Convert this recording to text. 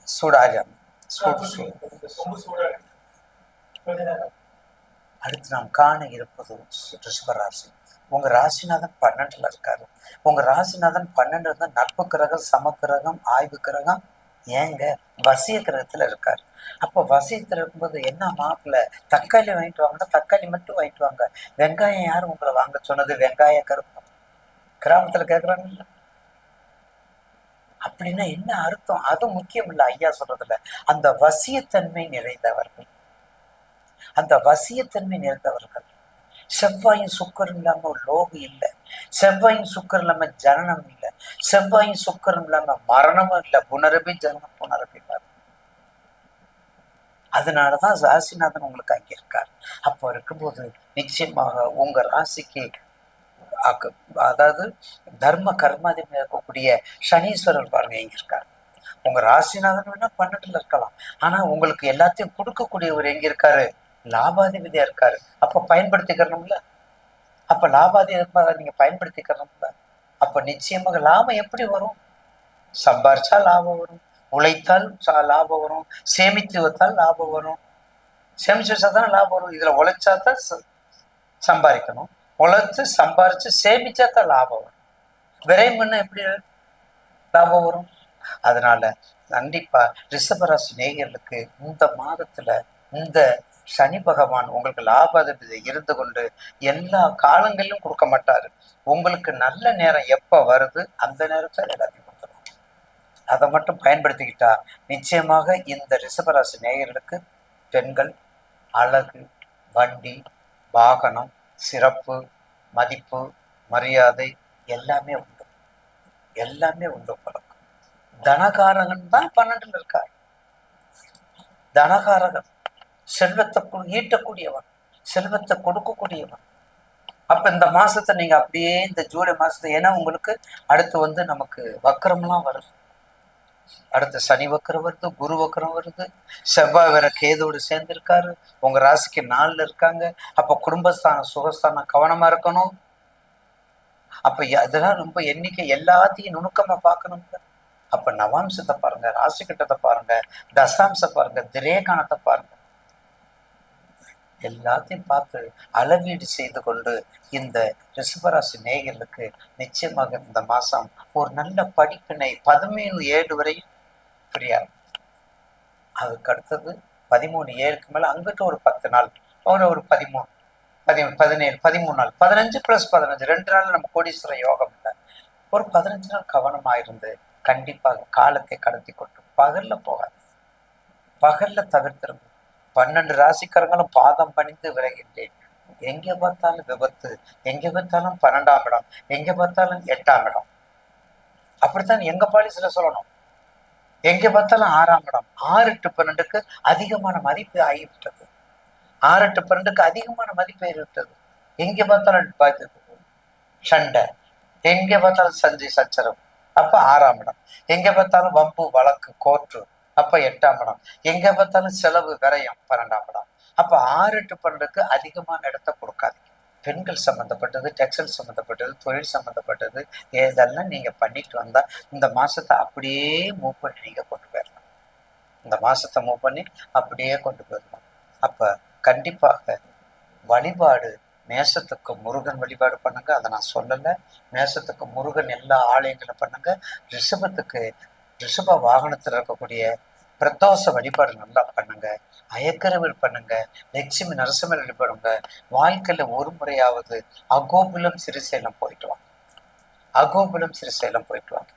சூடாரியம் சூடு. அடுத்து நாம் காண இருப்பது ரிஷபராசி. உங்க ராசிநாதன் 12ல இருக்காரு. உங்க ராசிநாதன் 12 இருந்தா நட்பு கிரகம், சம கிரகம், ஆய்வு கிரகம், ஏங்க வசிய கிரகத்துல இருக்காரு. அப்ப வசியத்துல இருக்கும்போது என்ன மாப்பிள்ள தக்காளி வாங்கிட்டு வாங்கன்னா தக்காளி மட்டும் வாங்கிட்டு வாங்க, வெங்காயம் யாரும் உங்களை வாங்க சொன்னது? வெங்காய கருப்பம் கிராமத்துல கேக்குறாங்கல்ல. அப்படின்னா என்ன அர்த்தம்? அது முக்கியம் இல்ல. ஐயா சொல்றதுல அந்த வசியத்தன்மை நிறைந்தவர்கள், அந்த வசியத்தன்மை நிறைந்தவர்கள். செவ்வாயும் சுக்கரும் இல்லாம ஒரு லோகம் இல்லை. செவ்வாயும் சுக்கரம் இல்லாம ஜனனம் இல்லை. செவ்வாயும் சுக்கரம் இல்லாம மரணமும் இல்லை. புனரபி ஜனனம் புனரபி மரணம். அதனாலதான் ராசிநாதன் உங்களுக்கு அங்க இருக்காரு. அப்போ இருக்கும்போது நிச்சயமாக உங்க ராசிக்கு அதாவது தர்ம கர்மாதிபதியா இருக்கக்கூடிய சனீஸ்வரர் பாருங்க எங்க இருக்காரு. உங்க ராசிநாதன் வேணா 12ல இருக்கலாம், ஆனா உங்களுக்கு எல்லாத்தையும் கொடுக்கக்கூடியவர் எங்க இருக்காரு? லாபாதிபதியா இருக்காரு. அப்ப பயன்படுத்திக்கிறோம்ல. அப்ப லாபாதிபதியா நீங்க பயன்படுத்திக்கிறோம்ல. அப்ப நிச்சயமாக லாபம் எப்படி வரும்? சம்பாரிச்சா லாபம் வரும், உழைத்தால் லாபம் வரும், சேமித்து வைத்தால் லாபம் வரும். சேமிச்சு வச்சாதான் லாபம் வரும். இதுல உழைச்சாதான் சம்பாதிக்கணும், உழைச்சு சம்பாரிச்சு சேமிச்சாதான் லாபம் வரும். விரைவு பண்ண எப்படி லாபம் வரும்? அதனால கண்டிப்பா ரிஷபராசி நேயர்களுக்கு இந்த மாதத்துல இந்த சனி பகவான் உங்களுக்கு லாபாதிபதி இருந்து கொண்டு எல்லா காலங்களிலும் கொடுக்க மாட்டாரு. உங்களுக்கு நல்ல நேரம் எப்ப வருது அந்த நேரத்துல எல்லாத்தையும் கொடுத்துருவோம். அதை மட்டும் பயன்படுத்திக்கிட்டா நிச்சயமாக இந்த ரிஷபராசி நேயர்களுக்கு பெண்கள், அழகு, வண்டி, வாகனம், சிறப்பு, மதிப்பு, மரியாதை எல்லாமே உண்டு. எல்லாமே உண்டு. பழக்கம் தனகாரகன் தான் 12ல இருக்கார். தனகாரகன் செல்வத்தை ஈட்டக்கூடியவன், செல்வத்தை கொடுக்கக்கூடியவன். அப்ப இந்த மாசத்தை நீங்க அப்படியே இந்த ஜூலை மாசத்தை, ஏன்னா உங்களுக்கு அடுத்து நமக்கு வக்கரம்லாம் வருது. அடுத்து சனி வக்கரம் வருது, குரு வக்கரம் வருது, செவ்வாய் வேற கேதோடு சேர்ந்திருக்காரு. உங்க ராசிக்கு 4ல இருக்காங்க. அப்ப குடும்பஸ்தானம், சுகஸ்தானம் கவனமா இருக்கணும். அப்ப இதெல்லாம் ரொம்ப எண்ணிக்கை எல்லாத்தையும் நுணுக்கமா பார்க்கணும். அப்ப நவாம்சத்தை பாருங்க, ராசி கட்டத்தை பாருங்க, தசாம்சத்தை பாருங்க, திரேகானத்தை பாருங்க, எல்லாத்தையும் பார்த்து அளவீடு செய்து கொண்டு இந்த ரிஷபராசி நேயர்களுக்கு நிச்சயமாக இந்த மாசம் ஒரு நல்ல படிப்பினை 13/7 வரையும் ஃப்ரீயா. அதுக்கு அடுத்தது 13/7க்கு மேல அங்கிட்ட ஒரு 10 நாள், ஒரு 13, 17, 13 நாள், 15 + 15 2 நாள் நம்ம கோடீஸ்வர யோகம் இல்லை. ஒரு 15 நாள் கவனமா இருந்து கண்டிப்பாக காலத்தை கடத்தி கொண்டு பகல்ல போகாது, பகல்ல தவிர்த்திருங்க. 12 ராசிக்காரங்களும் பாதம் பணிந்து விலகின்றேன். எங்க பார்த்தாலும் விபத்து, எங்க பார்த்தாலும் 12ஆம் இடம், எங்க பார்த்தாலும் 8ஆம் இடம். அப்படித்தான் எங்க பாலிசில சொல்லணும். எங்க பார்த்தாலும் 6ஆம் இடம். 6, 8, 12க்கு அதிகமான மதிப்பு ஆகிவிட்டது. 6, 8, 12க்கு அதிகமான மதிப்பு ஏறிவிட்டது. எங்க பார்த்தாலும் சண்டை, எங்க பார்த்தாலும் சச்சரவு. அப்ப 6ஆம் இடம். எங்க பார்த்தாலும் வம்பு, வழக்கு, கோர்ட்டு. அப்ப 8ஆம் இடம். எங்க பார்த்தாலும் செலவு, விரயம் 12ஆம் இடம். அப்ப 6, 8, 12க்கு அதிகமான இடத்தை கொடுக்காதீங்க. பெண்கள் சம்பந்தப்பட்டது, டெக்ஸ்டைல் சம்பந்தப்பட்டது, தொழில் சம்பந்தப்பட்டது, இதெல்லாம் நீங்க பண்ணிட்டு வந்தா இந்த மாசத்தை அப்படியே மூவ் பண்ணி நீங்க கொண்டு போயிடலாம். இந்த மாசத்தை மூவ் பண்ணி அப்படியே கொண்டு போயிடலாம். அப்ப கண்டிப்பாக வழிபாடு, மேசத்துக்கு முருகன் வழிபாடு பண்ணுங்க. அதை நான் சொல்லலை. மேசத்துக்கு முருகன் எல்லா ஆலயங்களும் பண்ணுங்க. ரிஷபத்துக்கு ரிஷப வாகனத்தில் இருக்கக்கூடிய பிரதோஷ வழிபாடு நல்லா பண்ணுங்க. அயக்கரவில் பண்ணுங்க. லட்சுமி நரசிம்மர் வழிபாடுங்க. வாழ்க்கையில ஒரு முறையாவது அகோபுலம் சிறுசேலம் போயிட்டு வாங்க. அகோபுலம் சிறுசேலம் போயிட்டு வாங்க.